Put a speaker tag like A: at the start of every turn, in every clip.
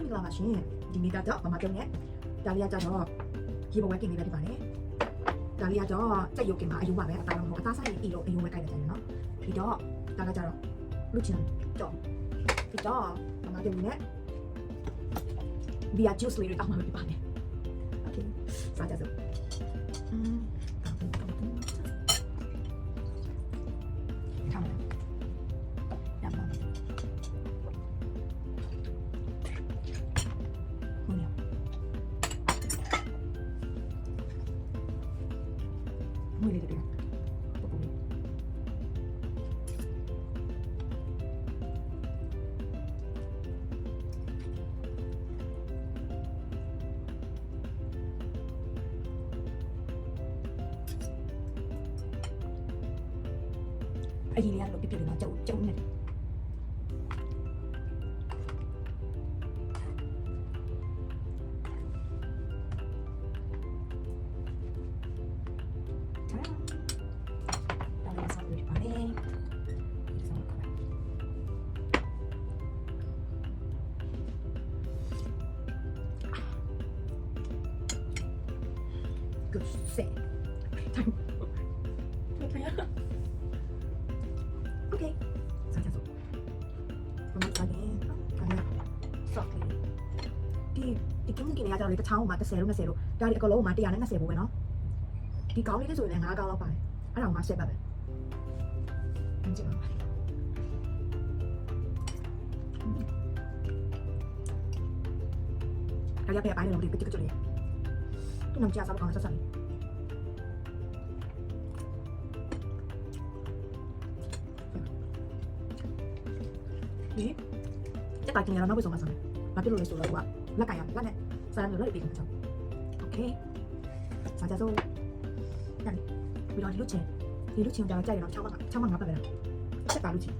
A: မင်္ဂလာပါရှင်ဒီနေ့ကတော့မမတုံးနဲ့ဒါလေးကတော့ရေဘဝကင်းလေးပဲဖြစ်ပါတယ်ဒါလေးကတော့စက်ရုပ်ကင်းမှာအယူပါပဲအသားလုံးမဟုတ်အသားဆိုင်အီလို့အယူပဲကြိုက်တယ်နော်ဒီတော့ဒါကကြတော့လူချင်တော့ဒီတော့မမတုံးနဲ့ဘီယာဂျူးစ်လေးတောင်းမှဖြစ်ပါတယ်โอเคစားကြစို့muy bien, tío. Ahí ya lo que quiero más, chau, chau, mira. Good set. Okay. Sao sao. Còn sao nhỉ? Softly. Đi cái cái này ra rồi cái tháo mà cái xe luôn. Ra đi cái lỗ mà đi ăn nó xe bộ vậy nó. Đi cáo đi cái rồi này ngã cao lắm phải. Ở đâu mà xe bà vậy? Anh chưa. Ra bây giờ ai làm đi cái chỗ này. Tôi nằm chia sao còn sao sao. Đi. Chắc tại nhà nó bây giờ mà sao? Mà cái lối số là quá. Lá cải à, lá này. Sao nó rất là bị không? Ok. Sao ra rồi. Này. Bây giờ thì lúc chiều cho chạy nó trong bằng ngập vậy. Chắc cả lúc chiều.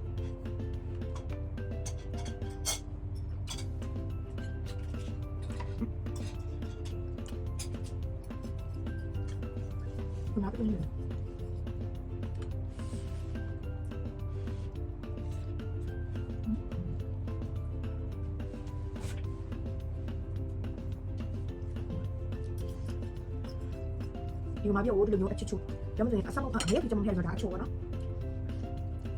A: Tôi nói với người 이거 마비아 오드를 요 애초초 여러분들이 싹 먹어 내 좀 해서 다 초고 너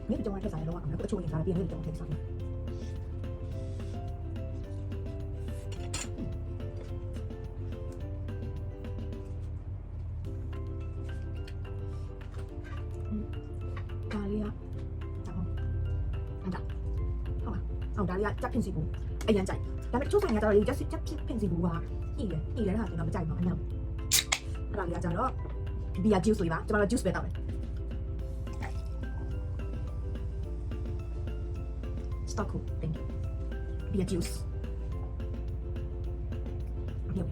A: 내 좀 해서 살로 안 그거 초고 사람 비행 좀 해서 다리야 앉아 다리야 짝핀 시고 ai ăn chạyဒါပေမဲ့ချိုးဆိုင်ကကျတော့လေချက်ဖင်စီဘူးပါညှိရဲဟာကျွန်တော်မကြိုက်ပါဘူးအဲ့ဒါလေးကကျတော့ဘီယာဂျူးစ်လေးပါကျွန်တော် juice ပဲတောက်တယ် stock thank you ဘီယာဂျူးစ်ဟုတ်ကဲ့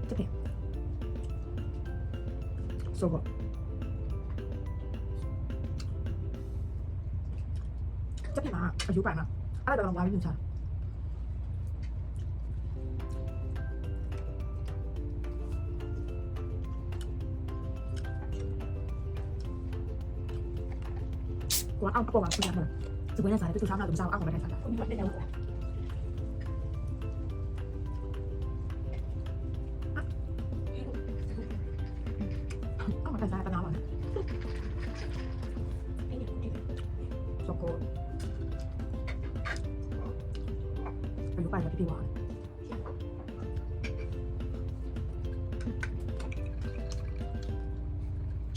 A: ချက်ဖင် so good ချက်ဖင်မှာအယူပိုင်မှာအဲ့ဒါတော့ဝါပြီးညှိချတာ我熬不过完，不想喝了。这关键啥？这就啥那怎么啥？我熬不来啥的。我这点我。熬不来啥？干嘛了？So good。有办法比我。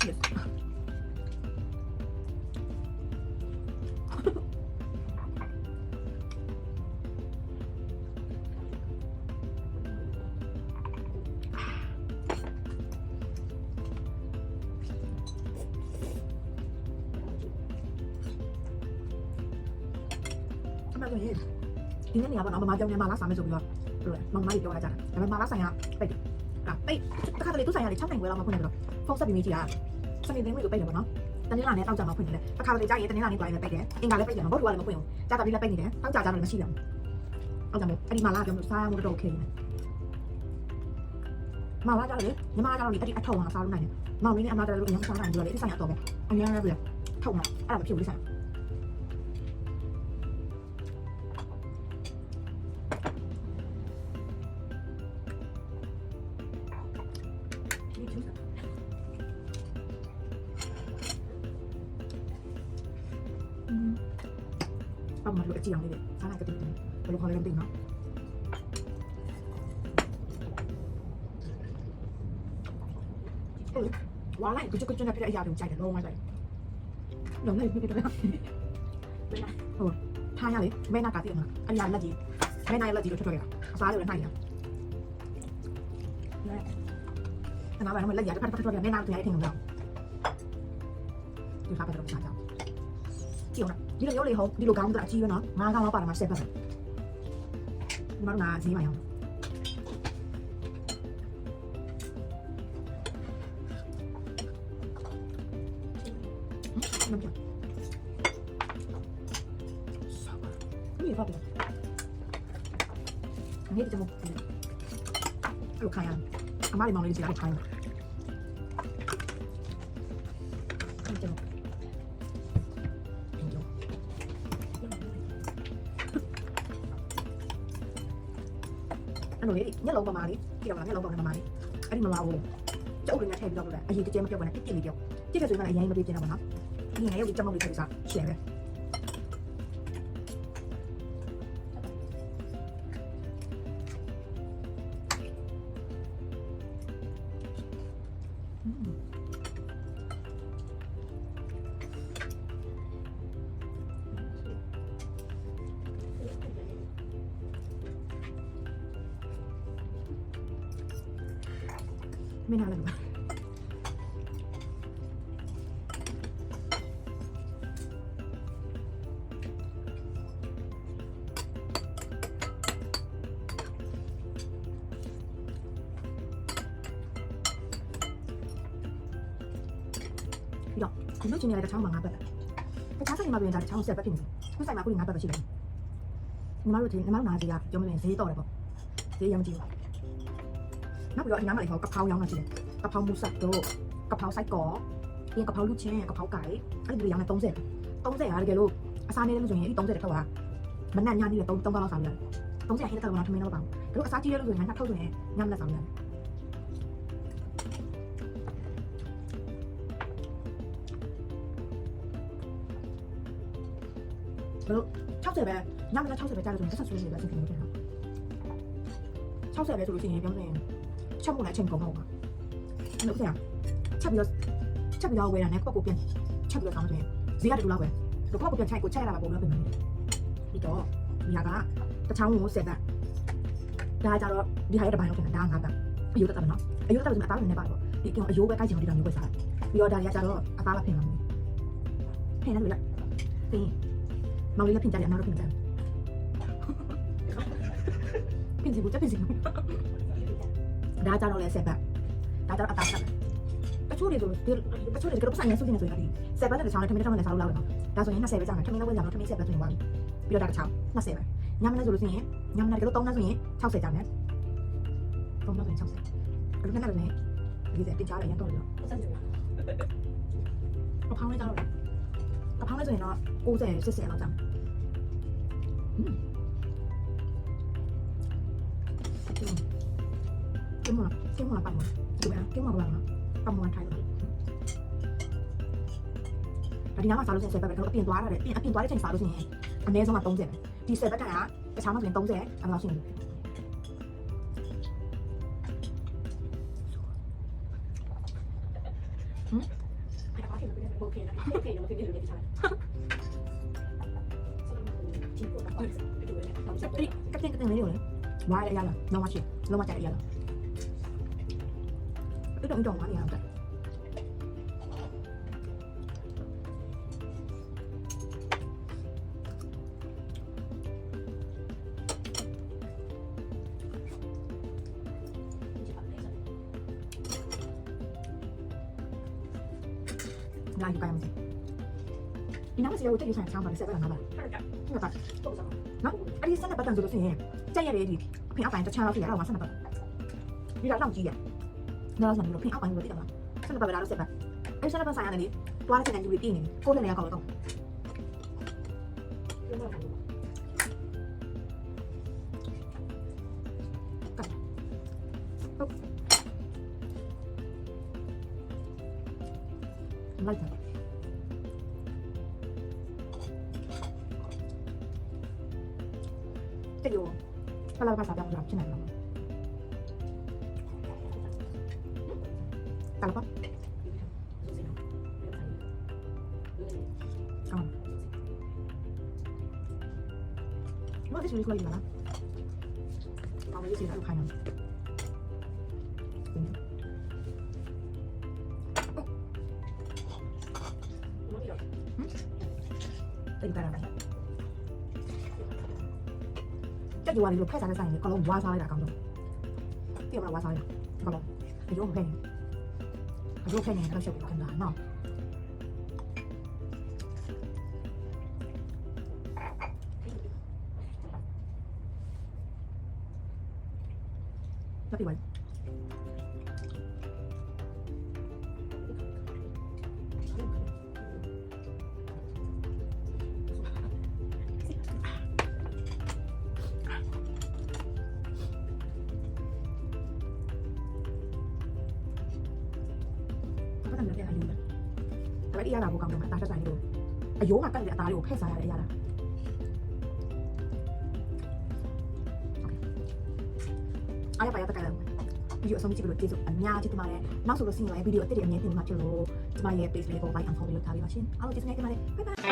A: Yes。ဆိုရင်ဒီနေ့နေရာပေါ့နော်မမကြောင်နေမှာလားစားမယ်ဆိုပြီးတော့ဘယ်လိုလဲမမကြီးပြောလာကြတာဒါပေမဲ့မလားဆိုင်ကပိတ်တယ်ပိတ်တစ်ခါတလေသူ့ဆိုင်ကလေ6နိုင်ခွဲလောက်မှဖွင့်နေတော့ဖုန်းဆက်ပြီးမေးကြည့်တာစနေသိန်းဝေကိုပိတ်တယ်ပေါ့နော်တနင်္လာနေ့တောက်ကြမှာဖွင့်နေတယ်တစ်ခါတလေကြာရင်တနင်္လာနေ့တွားရင်ပိတ်တယ်အင်္ဂါလည်းပိတ်တယ်ဘောတူကလည်းမဖွင့်ဘူးကြာတာလေးလည်းပိတ်နေတယ်တောက်ကြကြတော့လည်းမရှိတော့ဘူးအဲ့ကြောင့်အဲ့ဒီမလားပြောလို့စားရမှုတော့ okay နေမလားကြတယ်ညီမကကြတော့လေအဲ့ဒီအထောက်ဟာစားလို့နိုင်တယ်မောင်လေးနဲ့အမတော်လို့အရင်စားနိုင်ကြတယ်လေဒီဆိုင်ကတော့ပဲအရင်လည်းပြထောက်မှာအဲ့ဒါမဖြစ်ဘူးဒီဆိုင် ပတ်မှာလို့အကြည့်အောင်လေးစားလိုက်ကတူဘယ်လိုခေါ်လဲမသိဘူးနော်ဝါလိုက်ကြွကြွနဲ့ပြတဲ့အရာတွေကိုကြိုက်တယ်လုံးဝကြိုက်လုံးလိုက်ပြပြတယ်ဟုတ်ထားရလေမဲနာကတိမှာအရာလက်ကြီးမဲနာရဲ့လက်ကြီးကိုထွက်ထွက်ရတာအစားလေးကိုနှိုက်ရအဲ့ဒါမှလက်ရတစ်ဖက်တစ်ဖက်ထွက်ရမဲနာကိုတရားထင်လို့ဒီခါပဲတော့စားကြကြည့်အောင်ဒီလိုလေးဟုတ်ဒီလိုကောင်းတာအကြီးပဲနော်ငါးကောင်းတော့ပါမှာဆက်ပတ်တယ်ဒီမှာငါဈေးမရအောင်မပြောนี่ပါပဲนี่จะมุกลูกค้าอ่ะอาม่าเลยมองเลยสิลูกค้านี่จะมุกအဲ့လိုလေညက်လုံးပမာလေးကြည့်ရမလားညက်လုံးပမာလေးအဲ့ဒီမမကိုကျုပ်လေးနဲ့ထည့်ပြီးတော့လို့အရင်တကြဲမပြောဘဲနဲ့ပြစ်လေးပြောပြစ်ခဲ့ဆိုရင်လည်းအရင်မပြေးကျင်တော့ပါနော်ဒီငယ်ရုပ်ဒီကြောက်မောက်လေးထည့်စားရှယ်ပဲไม่น่าเลยหรอพี่ดอกคุณลูกชิ้นอะไรกับช่างบางงานแบบแต่ช่างใส่มาเป็นการช่างเสียบแบบนี้คุณใส่มาคุณงานแบบชิ้นไหน你妈肉ที你妈拿几呀有没有谁到了不谁养鸡နောက်ပြီးတော့အရင်ကလည်းဟောကပောင်းရောင်းတာရှိတယ်ကပောင်းမူဆက်တို့ကပောင်းစိုက်ကောပြီးကပောင်းလူချင်းကပောင်းไก่အဲ့ဒီလိုရောင်းနေ30 30ဟာတကယ်လို့အစားနေတယ်လို့ဆိုရင်အဲ့ဒီ30တစ်ခါကမနက်ညနေ3ကောင်းလောက်စားရတယ်30ဟင်းတစ်ခါကတော့ထမင်းတော့ပါဘူးတို့အစားကြီးတယ်လို့ဆိုရင်ငါထောက်ဆိုရင်ညမနဲ့စားရတယ်တို့60ပဲညမနဲ့60ပဲကြားလို့ဆိုရင်ဆက်ဆွေးနေပဲစိတ်ကနေတယ်60ပဲဆိုလို့ရှိရင်ပြောနေချက်ဖို့လည်းအချိန်ကုန်တော့ပါအဲ့လိုပြန်ချက်ပြီးတော့ဝယ်တာနဲ့ကိုယ့်ကိုပြန်ချက်ပြီးတော့ဆောင်းဆိုရင်ဈေးကတူလောက်ပဲတို့ကိုယ့်ကိုပြန်ချက်ရတာပါပုံလို့ပြင်နေတယ်ပြီးတော့ဒီဟာကတချောင်းကိုဆက်တာဒါကြတော့ဒီဟာရဲ့တစ်ပိုင်းတော့ပြန်ဒါငါးတာအယိုးတက်တာနော်အယိုးတက်ဆိုရင်အသားလည်းနေပါတော့ဒီကောင်အယိုးပဲကိုက်ချင်အောင်ဒီလိုမျိုးပဲစားပြီးတော့ဒါတွေကကြတော့အသားလည်းပြင်လာမယ်ပြင်နေလို့လိုက်ပြီးမောင်လေးလည်းပြင်ကြတယ်အမတို့ပြင်ကြတယ်ပြင်စီဘူးတက်ပြင်စီဒါကြတော့လဲဆက်ပတ်ဒါကြတော့အတားဆက်တချို့တွေဆိုတချို့တွေကတော့ဆိုင်ရဆုတင်နေဆိုရင်ဒီဆက်ပတ်နဲ့တစ်ချောင်းနဲ့ထမင်းတစ်ချောင်းနဲ့စားလို့လောက်တယ်နော်ဒါဆိုရင်20ပဲကြာမယ်ထမင်းလောက်ပဲကြာမယ်ထမင်းဆက်ပတ်ဆိုရင်ပါပြီပြီးတော့ဒါတစ်ချောင်း20ပဲညမနဲ့ဆိုလို့ရှိရင်ညမနဲ့ကတော့3နဲ့ဆိုရင်60ကြာမယ်3နဲ့ဆိုရင်60အဲ့လိုနဲ့လည်းဒီစက်တင်ချားလည်းရတော့တယ်နော်အဖောင်းလေးကြတော့အဖောင်းလေးဆိုရင်တော့90 80လောက်ကြာမယ်ကျမပတ်မဒီမှာကျမကလာပတ်မထိုင်တယ်ဒီနားမှာစားလို့ဆက်ပဲတော့အပြင်သွားရတယ်အပြင်သွားတဲ့ချိန်စားလို့ရှိရင်အနည်းဆုံးက30ပဲဒီဆက်ဘက်ကတခြားမှဆိုရင်30အဲ့လိုရှိနေတယ်ကတင်လေးလေဝါရရလာလုံးဝရှိလုံးဝကြိုက်ရလာ一种往里的。那一般没。你那么些我这里想想把这些个拿吧。那个，那，而且现在不等做的事情，这也得的，平常反正就抢到水了，我现在不，有点浪费呀。那咱们平常反正我记得嘛，现在把它拿到水吧，哎，现在把啥样的哩？多了现在就会变的，过年要搞得动。လိုက်တယ်တဲ့ရောဘယ်လောက်ကစားပြမလို့ဖြစ်နေလဲတာလပါမဟုတ်ဘူးလေလားဘာလို့စီလာလို့ခိုင်းနေတိတ်ပါလားတက်ကြွားလေးလို့ဖက်စားတဲ့ဆိုင်လေးအလုံးဝါးစားလိုက်တာကောင်းတော့တိရမလားဝါးစားလိုက်တာကောင်းတော့အယုံဖက်နေအယုံဖက်နေတာရှုပ်ပြီးခင်ဗျာနော်တက်ပြီးပါအဲ့ဒီရတာကိုကောင်းတယ်မှာတာချက်ဆိုင်လို့အယိုးမှာကတ်တဲ့အသားလေးကိုဖက်စားရတဲ့အရာလားအားရပါရတက်ကလည်းဗီဒီယိုအဆုံးကြည့်လို့ကျေးဇူးအများကြီးတင်ပါတယ်နောက်ဆိုလို့ရှိရင်လည်းဗီဒီယိုအသစ်တွေအမြဲတင်မှာဖြစ်လို့ဒီမှာရဲ့ page လေးကို like and follow လုပ်ထားပေးပါရှင်အားလုံးကျေးဇူးတင်ပါတယ် bye bye